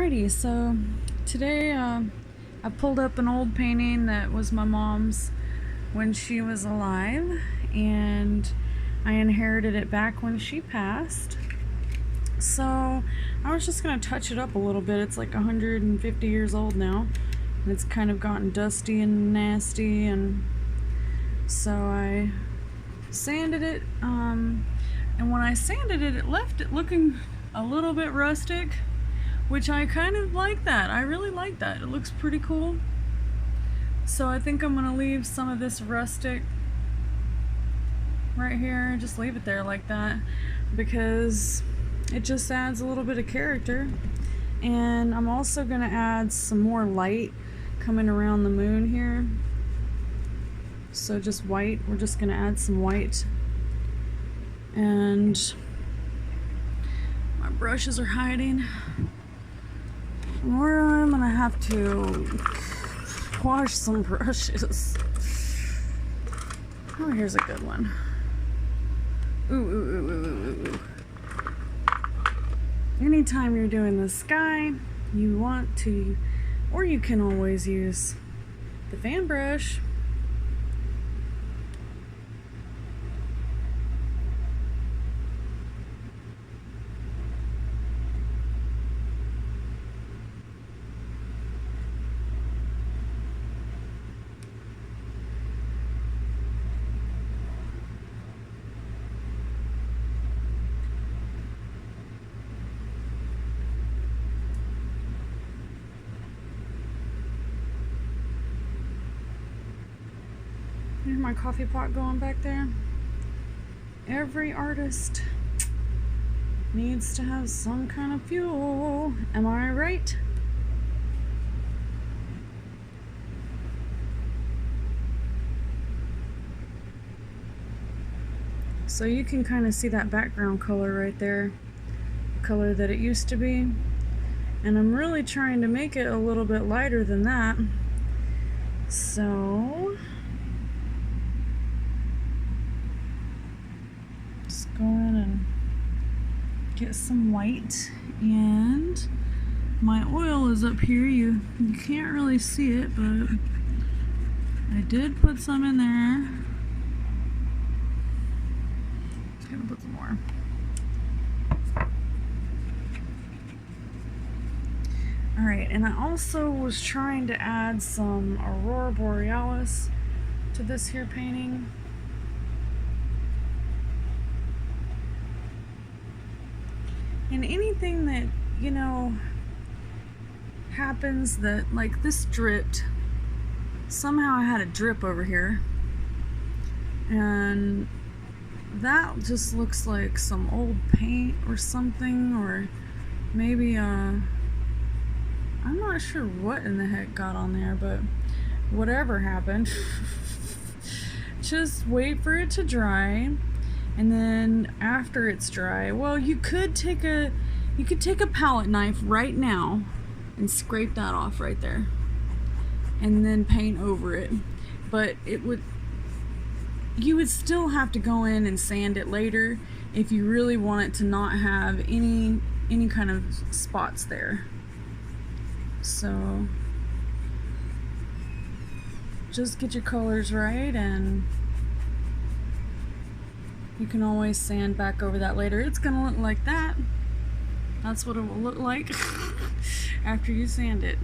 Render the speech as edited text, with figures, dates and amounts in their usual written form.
Alrighty, so today I pulled up an old painting that was my mom's when she was alive, and I inherited it back when she passed. So I was just going to touch it up a little bit. It's like 150 years old now, and it's kind of gotten dusty and nasty, and so I sanded it, and when I sanded it, it left it looking a little bit rustic, which I kind of like that. I really like that. It looks pretty cool. So I think I'm gonna leave some of this rustic right here, just leave it there like that, because it just adds a little bit of character. And I'm also gonna add some more light coming around the moon here. So just white, we're just gonna add some white. And my brushes are hiding. I'm gonna have to wash some brushes. Oh, here's a good one. Ooh. Anytime you're doing the sky, you want to, or you can always use the fan brush. Here's my coffee pot going back there. Every artist needs to have some kind of fuel. Am I right? So you can kind of see that background color right there, the color that it used to be. And I'm really trying to make it a little bit lighter than that. So go in and get some white, and my oil is up here. You can't really see it, but I did put some in there. Just gonna put some more. Alright, and I also was trying to add some Aurora Borealis to this here painting. And anything that, you know, happens that, like this dripped, somehow I had a drip over here, and that just looks like some old paint or something, or maybe, I'm not sure what in the heck got on there, but whatever happened, just wait for it to dry. And then after it's dry, well, you could take a palette knife right now and scrape that off right there, and then paint over it. But you would still have to go in and sand it later if you really want it to not have any kind of spots there. So just get your colors right, and you can always sand back over that later. It's gonna look like that. That's what it will look like after you sand it.